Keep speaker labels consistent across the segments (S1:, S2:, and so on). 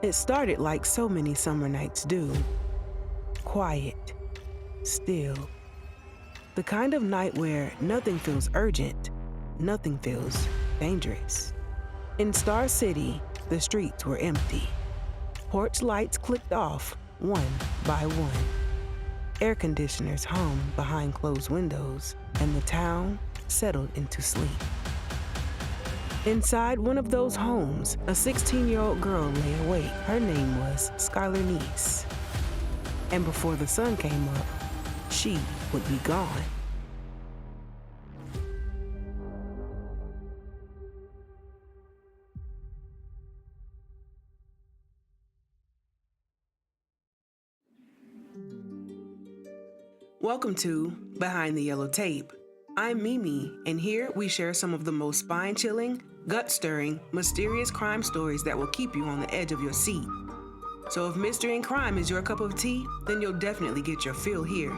S1: It started like so many summer nights do. Quiet, still. The kind of night where nothing feels urgent, nothing feels dangerous. In Star City, the streets were empty. Porch lights clicked off one by one. Air conditioners hummed behind closed windows, and the town settled into sleep. Inside one of those homes, a 16-year-old girl lay awake. Her name was Skylar Neese. And before the sun came up, she would be gone. Welcome to Behind the Yellow Tape. I'm Mimi, and here we share some of the most spine-chilling, gut-stirring, mysterious crime stories that will keep you on the edge of your seat. So if mystery and crime is your cup of tea, then you'll definitely get your fill here.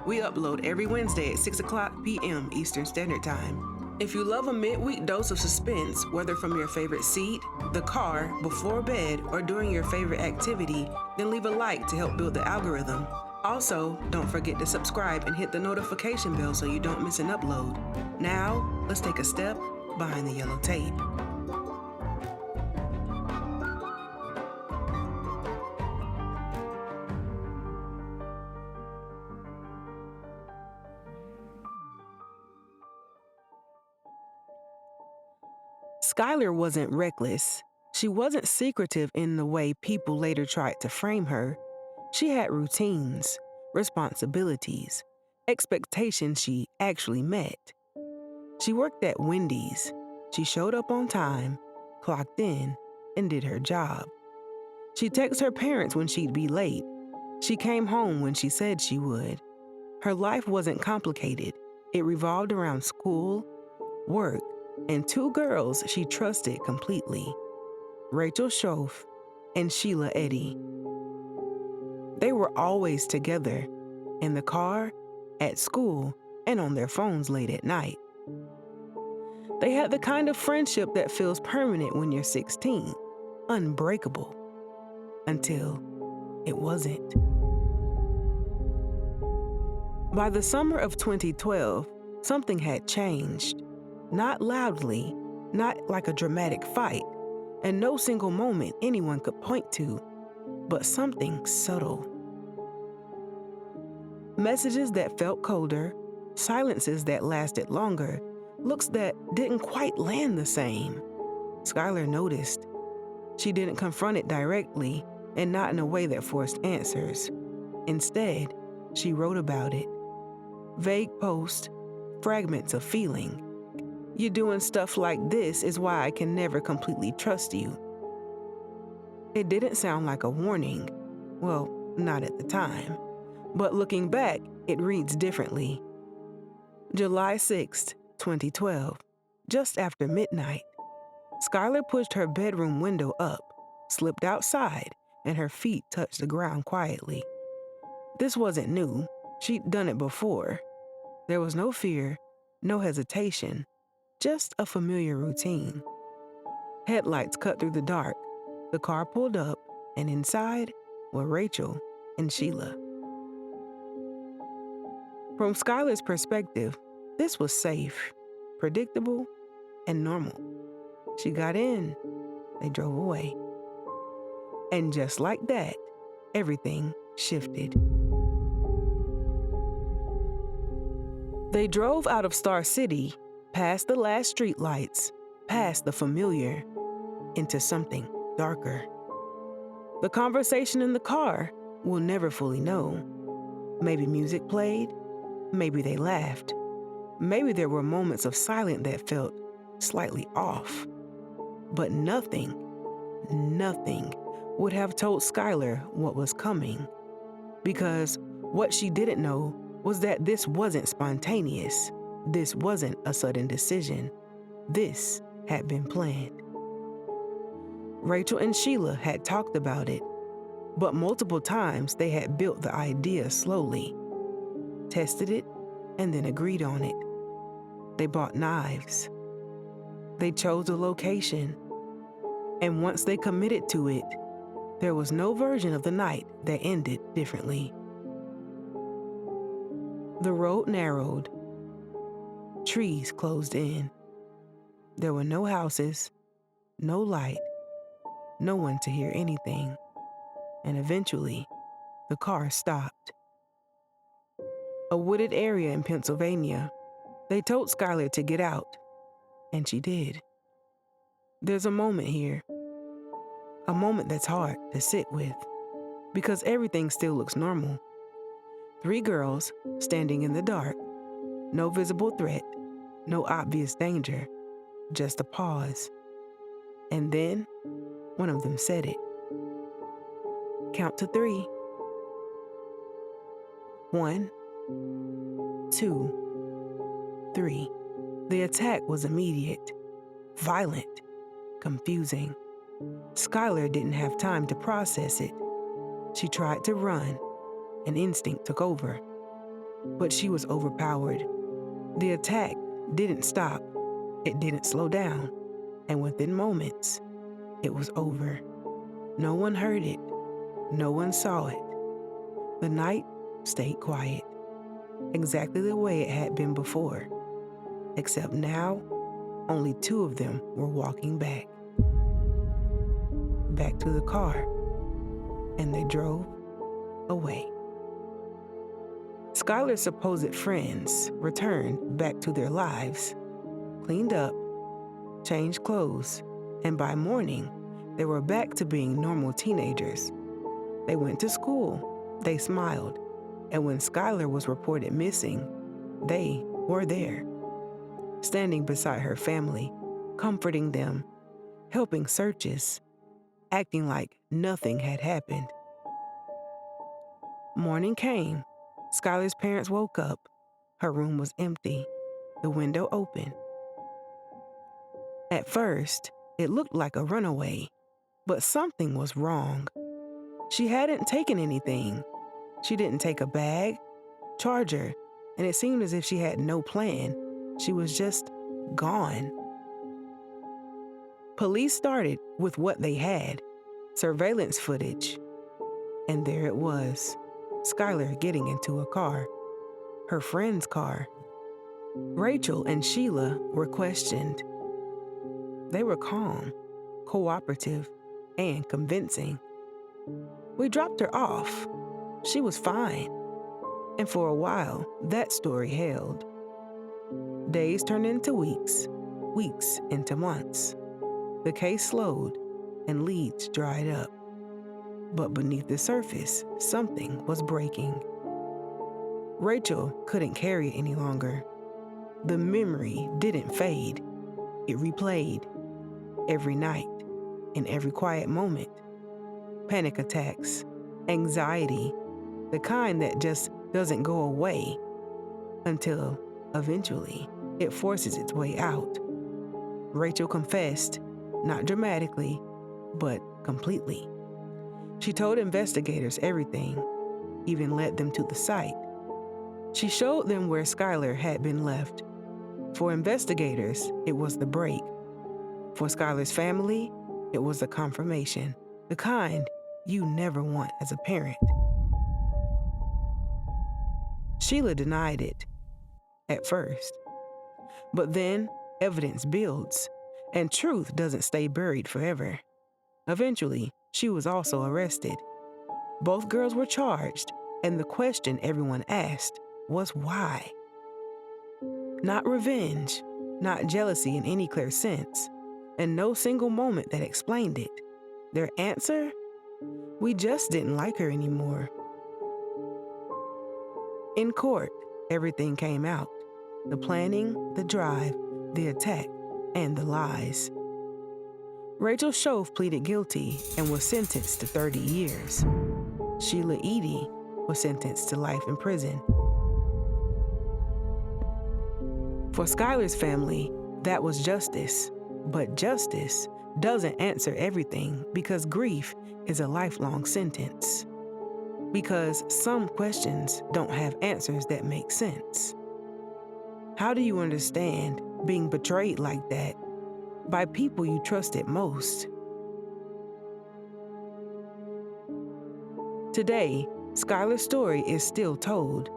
S1: We upload every Wednesday at 6:00 p.m. Eastern Standard Time. If you love a midweek dose of suspense, whether from your favorite seat, the car, before bed, or during your favorite activity, then leave a like to help build the algorithm. Also, don't forget to subscribe and hit the notification bell so you don't miss an upload. Now, let's take a step behind the yellow tape. Skylar wasn't reckless. She wasn't secretive in the way people later tried to frame her. She had routines, responsibilities, expectations she actually met. She worked at Wendy's. She showed up on time, clocked in, and did her job. She texted her parents when she'd be late. She came home when she said she would. Her life wasn't complicated. It revolved around school, work, and two girls she trusted completely, Rachel Schoaf and Sheila Eddy. They were always together, in the car, at school, and on their phones late at night. They had the kind of friendship that feels permanent when you're 16, unbreakable, until it wasn't. By the summer of 2012, something had changed. Not loudly, not like a dramatic fight, and no single moment anyone could point to, but something subtle. Messages that felt colder, silences that lasted longer, looks that didn't quite land the same. Skylar noticed. She didn't confront it directly, and not in a way that forced answers. Instead, she wrote about it. Vague posts, fragments of feeling. You doing stuff like this is why I can never completely trust you. It didn't sound like a warning. Well, not at the time. But looking back, it reads differently. July 6th, 2012, just after midnight. Skylar pushed her bedroom window up, slipped outside, and her feet touched the ground quietly. This wasn't new. She'd done it before. There was no fear, no hesitation, just a familiar routine. Headlights cut through the dark. The car pulled up, and inside were Rachel and Sheila. From Skylar's perspective, this was safe, predictable, and normal. She got in. They drove away. And just like that, everything shifted. They drove out of Star City, past the last streetlights, past the familiar, into something darker. The conversation in the car, we'll never fully know. Maybe music played, maybe they laughed, maybe there were moments of silence that felt slightly off. But nothing would have told Skylar what was coming. Because what she didn't know was that this wasn't spontaneous. This wasn't a sudden decision. This had been planned. Rachel and Sheila had talked about it, but multiple times they had built the idea slowly, tested it, and then agreed on it. They bought knives. They chose a location. And once they committed to it, There was no version of the night that ended differently. The road narrowed. Trees closed in. There were no houses, no light, no one to hear anything. And eventually, the car stopped. A wooded area in Pennsylvania. They told Skylar to get out, and she did. There's a moment here, a moment that's hard to sit with, because everything still looks normal. 3 girls standing in the dark, no visible threat, no obvious danger, just a pause. And then, one of them said it. Count to 3. 1, 2, 3. The attack was immediate, violent, confusing. Skylar didn't have time to process it. She tried to run, and instinct took over. But she was overpowered. The attack didn't stop. It didn't slow down. And within moments, it was over. No one heard it. No one saw it. The night stayed quiet, exactly the way it had been before. Except now, only 2 of them were walking back to the car, and they drove away. Skylar's supposed friends returned back to their lives, cleaned up, changed clothes, and by morning, they were back to being normal teenagers. They went to school, they smiled, and when Skylar was reported missing, they were there, standing beside her family, comforting them, helping searches, acting like nothing had happened. Morning came. Skylar's parents woke up. Her room was empty, the window open. At first, it looked like a runaway, but something was wrong. She hadn't taken anything. She didn't take a bag, charger, and it seemed as if she had no plan. She was just gone. Police started with what they had, surveillance footage. And there it was, Skylar getting into a car, her friend's car. Rachel and Sheila were questioned. They were calm, cooperative, and convincing. We dropped her off. She was fine. And for a while, that story held. Days turned into weeks, weeks into months. The case slowed, and leads dried up. But beneath the surface, something was breaking. Rachel couldn't carry it any longer. The memory didn't fade. It replayed every night, in every quiet moment. Panic attacks, anxiety, the kind that just doesn't go away until eventually it forces its way out. Rachel confessed, not dramatically, but completely. She told investigators everything, even led them to the site. She showed them where Skylar had been left. For investigators, it was the break. For Skylar's family, it was the confirmation, the kind you never want as a parent. Sheila denied it at first. But then evidence builds, and truth doesn't stay buried forever. Eventually, she was also arrested. Both girls were charged, and the question everyone asked was why? Not revenge, not jealousy in any clear sense, and no single moment that explained it. Their answer? We just didn't like her anymore. In court, everything came out. The planning, the drive, the attack, and the lies. Rachel Shove pleaded guilty and was sentenced to 30 years. Sheila Edie was sentenced to life in prison. For Skylar's family, that was justice. But justice doesn't answer everything because grief is a lifelong sentence. Because some questions don't have answers that make sense. How do you understand being betrayed like that by people you trusted most? Today, Skylar's story is still told,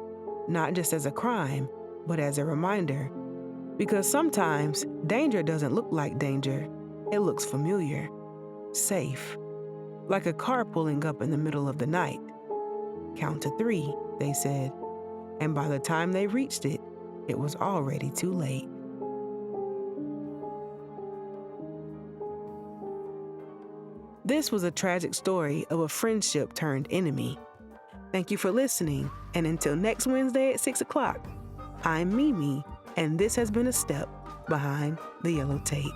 S1: not just as a crime, but as a reminder. Because sometimes danger doesn't look like danger, it looks familiar, safe, like a car pulling up in the middle of the night. Count to 3, they said, and by the time they reached it, it was already too late. This was a tragic story of a friendship turned enemy. Thank you for listening, and until next Wednesday at 6 o'clock, I'm Mimi, and this has been a step behind the yellow tape.